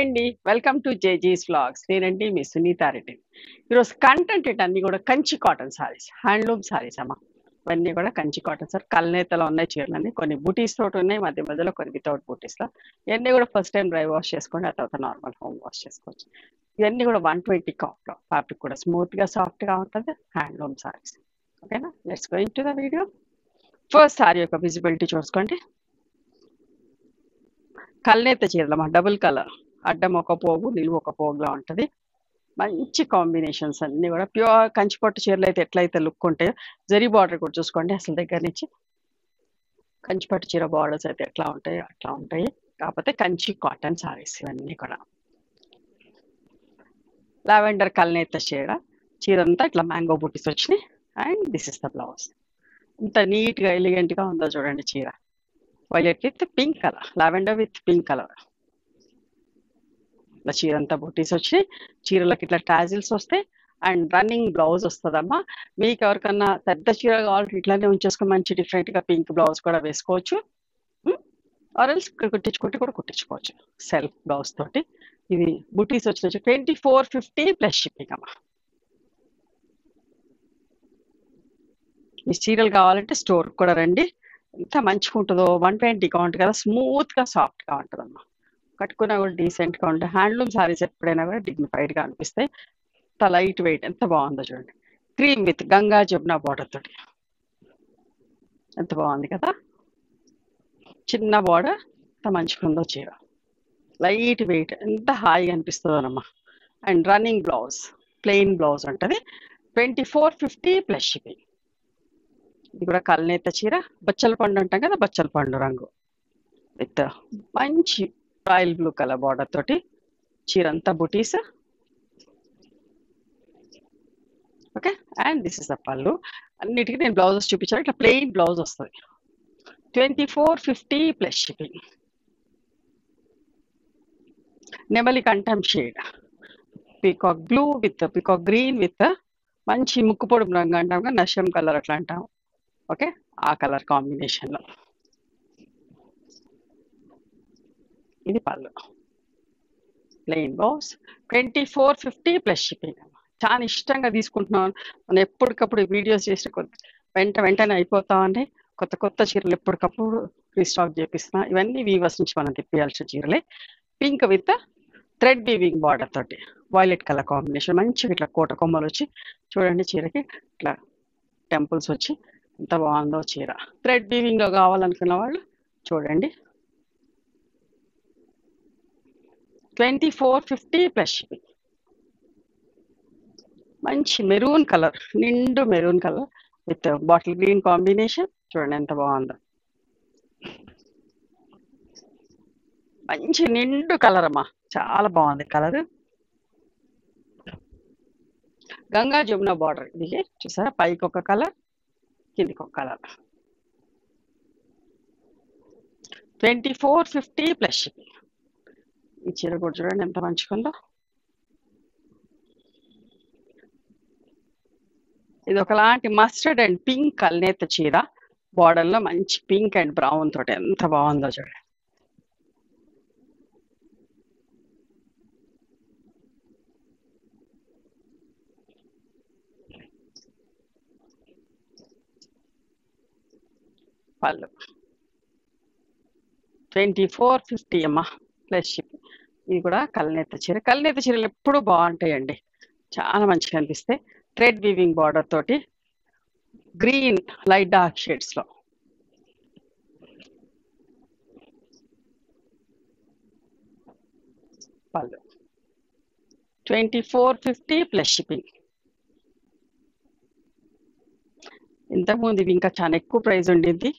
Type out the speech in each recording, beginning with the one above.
అండి welcome to జేజీస్ vlogs. నేనండి మీ సునీతారెడ్డి. ఈరోజు కంటెంట్ అన్ని కూడా కంచి కాటన్ సారీస్, హ్యాండ్లూమ్ సారీస్ అమ్మ. ఇవన్నీ కూడా కంచి కాటన్ సార్ కల్నేతలో ఉన్నాయి చీరలన్నీ. కొన్ని బూటీస్ తోటి ఉన్నాయి, మధ్య మధ్యలో కొన్ని వితౌట్ బూటీస్లో. ఇవన్నీ కూడా ఫస్ట్ టైం డ్రై వాష్ చేసుకోండి, ఆ తర్వాత నార్మల్ హోమ్ వాష్ చేసుకోవచ్చు. ఇవన్నీ కూడా 120 కాప్లో, ఫ్యాబ్రిక్ కూడా స్మూత్గా సాఫ్ట్గా ఉంటుంది. హ్యాండ్లూమ్ సారీస్. ఓకేనా, let's go into the video. First sorry యొక్క విజిబిలిటీ చూసుకోండి. కల్నేత చీరలమ్మా, డబుల్ కలర్, అడ్డం ఒక పోగు నిలువు ఒక పోగులా ఉంటుంది. మంచి కాంబినేషన్స్ అన్నీ కూడా ప్యూర్ కంచిపట్టు చీరలు అయితే ఎట్లయితే లుక్ ఉంటాయో, జరీ బార్డర్ కూడా చూసుకోండి. అసలు దగ్గర నుంచి కంచిపట్టు చీర బార్డర్స్ అయితే ఎట్లా ఉంటాయో అట్లా ఉంటాయి. కాకపోతే కంచి కాటన్ సారీస్ ఇవన్నీ కూడా. లావెండర్ కల్నేత చీర అంతా ఇట్లా మ్యాంగో బూటీస్ వచ్చినాయి. And this is the blouse. ఇంత నీట్గా ఎలిగెంట్గా ఉందో చూడండి చీర. Violet with pink colour, lavender with pink colour. ఇట్లా చీర అంతా బూటీస్ వచ్చి చీరలకు ఇట్లా టాజిల్స్ వస్తాయి. అండ్ రన్నింగ్ బ్లౌజ్ వస్తుందమ్మా. మీకు ఎవరికన్నా పెద్ద చీర కావాలంటే ఇట్లానే ఉంచేసుకుని మంచి డిఫరెంట్గా పింక్ బ్లౌజ్ కూడా వేసుకోవచ్చు. ఆరెల్స్ కుట్టించుకుంటే కూడా కుట్టించుకోవచ్చు సెల్ఫ్ బ్లౌజ్ తోటి. ఇది బూటీస్ వచ్చి 2450 ప్లస్ షిప్పింగ్ అమ్మా. ఈ చీరలు కావాలంటే స్టోర్ కూడా రండి. ఎంత మంచిగా ఉంటుందో. 120 కౌంట్ కదా, స్మూత్గా సాఫ్ట్గా ఉంటుందమ్మా. కట్టుకున్నా కూడా డీసెంట్గా ఉంటాయి. హ్యాండ్లూమ్ సారీస్ ఎప్పుడైనా కూడా డిగ్నిఫైడ్గా అనిపిస్తాయి. ఎంత లైట్ వెయిట్, ఎంత బాగుందో చూడండి. Cream with Ganga Jamuna border తోటి ఎంత బాగుంది కదా. చిన్న బార్డర్, ఎంత మంచిగా ఉందో చీర. లైట్ వెయిట్, ఎంత హాయిగా అనిపిస్తుందోనమ్మా. And running blouse, plain blouse ఉంటుంది. 2450 ప్లస్ షిప్పింగ్. ఇది కూడా కల్నేత చీర, బచ్చల పండు అంటాం కదా, బచ్చల పండు రంగు విత్ మంచి రాయల్ బ్లూ కలర్ బార్డర్ తోటి చీర అంతా బుటీస్. Okay, and this is the పళ్ళు. అన్నిటికీ నేను బ్లౌజెస్ చూపించాను. ఇట్లా ప్లెయిన్ బ్లౌజ్ వస్తుంది. 2450 ప్లస్ షిప్పింగ్. నెమలి కంఠం shade, peacock blue with peacock green with మంచి ముక్కుపొడి రంగు అంటాం కదా, నషం కలర్ అట్లా అంటాం. ఓకే, ఆ కలర్ కాంబినేషన్లో. ఇది పళ్ళు, ప్లెయిన్ బ్లౌజ్. 2450 plus shipping. చాలా ఇష్టంగా తీసుకుంటున్నాను. మనం ఎప్పటికప్పుడు వీడియోస్ చేసిన వెంటనే అయిపోతా ఉన్నాయి. కొత్త కొత్త చీరలు ఎప్పటికప్పుడు రీస్టాక్ చేపిస్తున్నా. ఇవన్నీ వీవర్స్ నుంచి మనం తెప్పియాల్సిన చీరలే. Pink with thread weaving border తోటి వైలెట్ కలర్ కాంబినేషన్. మంచిగా ఇట్లా కోట కొమ్మలు వచ్చి చూడండి, చీరకి ఇట్లా టెంపుల్స్ వచ్చి ఎంత బాగుందో చీర. థ్రెడ్ వీవింగ్లో కావాలనుకున్న వాళ్ళు చూడండి. 2450 ప్లస్ షిప్పింగ్. మంచి మెరూన్ కలర్, నిండు maroon colour with bottle green combination. చూడండి ఎంత బాగుందో. మంచి నిండు కలర్ అమ్మా, చాలా బాగుంది కలర్. గంగా జమున బార్డర్ ఇది చూసారా, పైకి ఒక కలర్, కిందికి ఒక కలర్. 2450 plus shipping. ఈ చీర కూడా చూడండి ఎంత మంచిగా ఉందో. ఇది ఒకలాంటి మస్టర్డ్ అండ్ పింక్ కల్నేత చీర, బార్డర్లో మంచి పింక్ అండ్ బ్రౌన్ తోటి ఎంత బాగుందో చూడండి. పళ్ళు 2450 అమ్మా ప్లస్ షిప్పింగ్. ఇది కూడా కల్నేత చీర. కల్నేత చీరలు ఎప్పుడు బాగుంటాయండి, చాలా మంచిగా అనిపిస్తాయి. థ్రెడ్ వీవింగ్ బార్డర్ తోటి గ్రీన్ లైట్ డార్క్ షేడ్స్లో. పళ్ళు 2450 ప్లస్ షిప్పింగ్. ఇంతకుముందు ఇవి ఇంకా చాలా ఎక్కువ ప్రైస్ ఉండింది.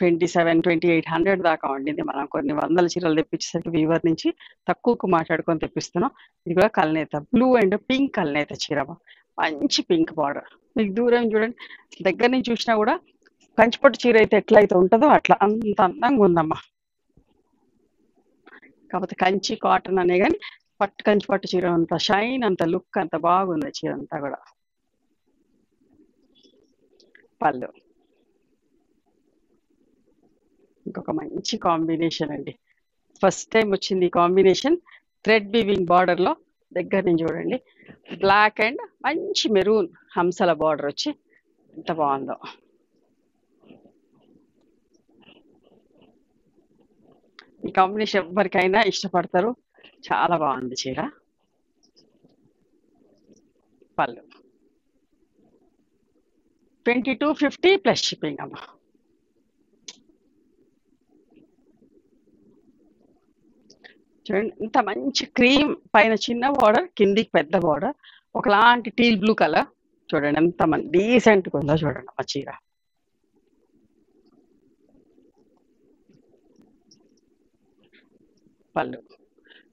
2700-2800 దాకా ఉండింది. మనం కొన్ని వందల చీరలు తెప్పించేసరికి వీవర్ నుంచి తక్కువకు మాట్లాడుకొని తెప్పిస్తున్నాం. ఇది కూడా కల్నేత బ్లూ అండ్ పింక్ కల్నేత చీర, మంచి పింక్ బార్డర్. మీకు దూరం చూడండి, దగ్గర నుంచి చూసినా కూడా కంచిపట్టు చీర అయితే ఎట్లయితే ఉంటుందో అట్లా అంత అందంగా ఉందమ్మా. కాకపోతే కంచి కాటన్ అనే కానీ కంచిపట్టు చీర అంత షైన్, అంత లుక్, అంత బాగుంది చీర అంతా కూడా. పళ్ళు ఇంకొక మంచి కాంబినేషన్ అండి. ఫస్ట్ టైం వచ్చింది ఈ కాంబినేషన్. థ్రెడ్ వీవింగ్ బార్డర్లో దగ్గర నుంచి చూడండి, బ్లాక్ అండ్ మంచి మెరూన్ హంసల బార్డర్ వచ్చి ఎంత బాగుందో. ఈ కాంబినేషన్ ఎవరికైనా ఇష్టపడతారు, చాలా బాగుంది చీర. పళ్ళు 2250 ప్లస్ షిప్పింగ్ అమ్మా. చూడండి ఇంత మంచి క్రీమ్, పైన చిన్న బార్డర్, కిందికి పెద్ద బార్డర్, ఒకలాంటి టీల్ బ్లూ కలర్. చూడండి ఎంత డీసెంట్గా ఉందో చూడండి అమ్మ చీర. పళ్ళు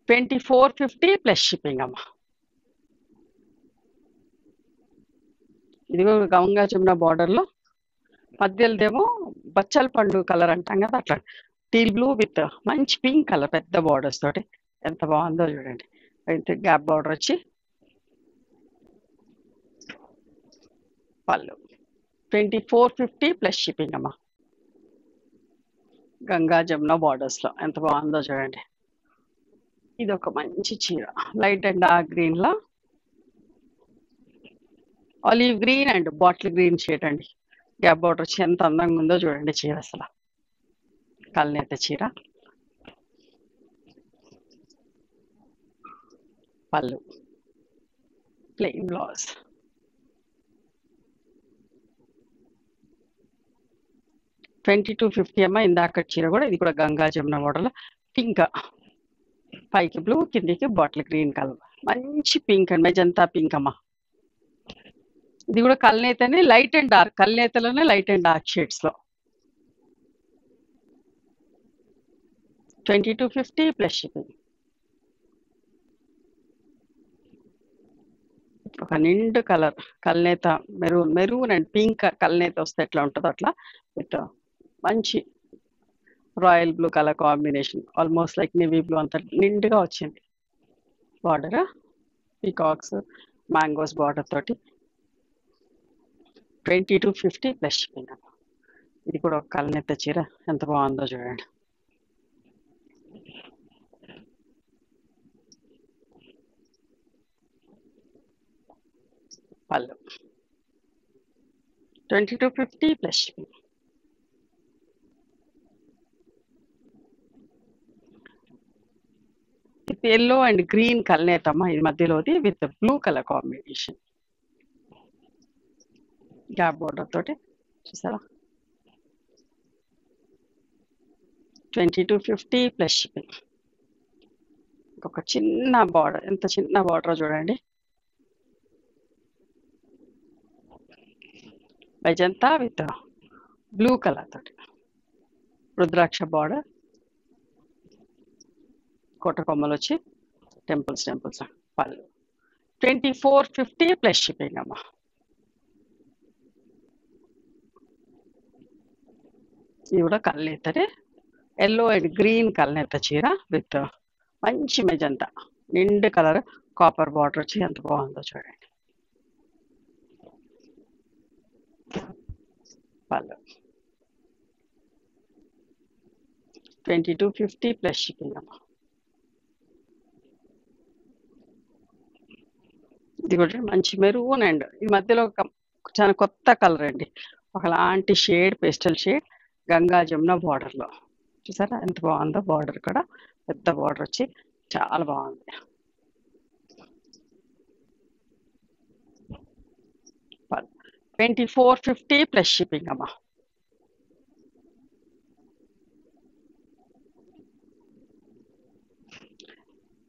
2450 ప్లస్ షిప్పింగ్ అమ్మా. ఇదిగో గంగా జమున బార్డర్లో మధ్యలోదేమో బచ్చల పండు కలర్ అంటాం కదా, అట్లా టీల్ బ్లూ విత్ మంచి పింక్ కలర్ పెద్ద బార్డర్స్ తోటి ఎంత బాగుందో చూడండి. అయితే గ్యాప్ బార్డర్ వచ్చి పళ్ళు 2450 ప్లస్ షిప్పింగ్ అమ్మా. గంగా జమున బార్డర్స్లో ఎంత బాగుందో చూడండి. ఇది ఒక మంచి చీర, లైట్ అండ్ డార్క్ గ్రీన్లో olive green and bottle green shade అండి. గ్యాప్ బార్డర్ వచ్చి ఎంత అందంగా ఉందో చూడండి చీర. అసలు కల్నేత చీర. పళ్ళు ప్లెయిన్ బ్లౌజ్ 2250 అమ్మ. ఇందాక చీర కూడా, ఇది కూడా గంగా జమున మోడల్, పింక్, పైకి బ్లూ, కిందికి బాటిల్ గ్రీన్ కలర్, మంచి పింక్ అండ్ మెజంతా పింక్ అమ్మ. ఇది కూడా కల్నేతనే లైట్ అండ్ డార్క్, కల్నేతలోనే లైట్ అండ్ డార్క్ షేడ్స్ లో 2250 ప్లస్ షిప్పింగ్. ఒక నిండు కలర్ కల్నేత, మెరూన్ అండ్ పింక్ కల్నేత వస్తే ఎట్లా ఉంటుందో అట్లా, విత్ మంచి royal blue colour combination, almost like navy blue అంత నిండుగా వచ్చింది బార్డర్. పీకాక్స్, మ్యాంగోస్ బార్డర్ తోటి 2250 ప్లస్ షిప్పింగ్. ఇది కూడా ఒక కల్నేత చీర, ఎంత బాగుందో చూడండి. పళ్ళు 2250 plus shipping. With yellow and green కల్నేత అమ్మ, ఇది మధ్యలోది with blue colour combination, gap border తోటి చూసారా. 2250 ప్లస్ షిప్పింగ్. ఒక చిన్న బార్డర్, ఎంత చిన్న బార్డర్ చూడండి. మెజంతా విత్ బ్లూ కలర్ తోటి రుద్రాక్ష బార్డర్, కోట కొమ్మలు వచ్చి టెంపుల్స్. పళ్ళు 2450 ప్లస్ షిప్పింగ్ అమ్మా. ఇది కూడా కల్నేతనే, ఎల్లో అండ్ గ్రీన్ కల్నేత చీర విత్ మంచి మెజంతా నిండు కలర్ కాపర్ బార్డర్ వచ్చి ఎంత బాగుందో చూడండి. పళ్ళు 2250 ప్లస్ షిప్పింగ్ అమ్మా. ఇది కూడా మంచి మెరూన్ అండ్ ఈ మధ్యలో చాలా కొత్త కలర్ అండి, ఒకలాంటి shade, pastel shade, Ganga Jamuna బార్డర్లో చూసారా ఎంత బాగుందో. బార్డర్ కూడా పెద్ద బార్డర్ వచ్చి చాలా బాగుంది. 2450 ప్లస్ షిప్పింగ్ అమ్మా.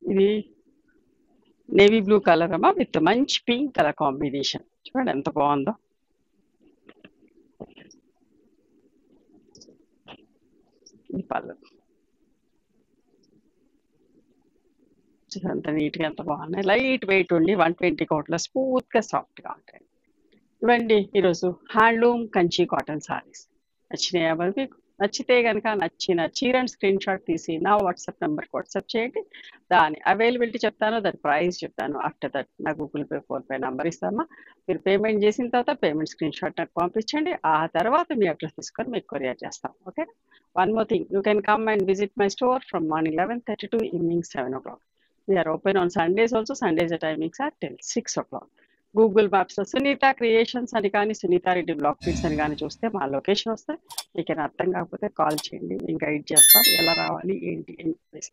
ఇది నేవీ బ్లూ కలర్ అమ్మా విత్ మంచి పింక్ కలర్ కాంబినేషన్, చూడండి ఎంత బాగుందో. ఈ పళ్ళు అంత నీట్గా ఎంత బాగున్నాయి, లైట్ వెయిట్ ఉండి 120 కౌంట్లో స్మూత్గా సాఫ్ట్గా ఉంటాయి. ఇవ్వండి ఈరోజు హ్యాండ్లూమ్ కంచి కాటన్ సారీస్. నచ్చినాయా మరి మీకు? నచ్చితే కనుక నచ్చిన చీరని స్క్రీన్ షాట్ తీసి నా వాట్సాప్ నెంబర్కి వాట్సాప్ చేయండి. దాని అవైలబిలిటీ చెప్తాను, దాని ప్రైస్ చెప్తాను. ఆఫ్టర్ దట్ నా గూగుల్ పే, ఫోన్పే నెంబర్ ఇస్తామా. మీరు పేమెంట్ చేసిన తర్వాత పేమెంట్ స్క్రీన్ షాట్ నాకు పంపించండి. ఆ తర్వాత మీ అడ్రస్ తీసుకొని మీకు కొరియర్ చేస్తాం. Okay. One more thing, you can come and visit my store from morning 11:30 to evening 7 o'clock. We're open on Sundays also. Sundays timings are 6 o'clock. Google మ్యాప్స్లో Sunitha creations అని కానీ సునీత రెడ్డి బ్లాక్ ఫీడ్స్ అని కానీ చూస్తే మా లొకేషన్ వస్తే మీకు ఏమైనా అర్థం కాకపోతే కాల్ చేయండి, మేము గైడ్ చేస్తాం ఎలా రావాలి ఏంటి అని చెప్పేసి.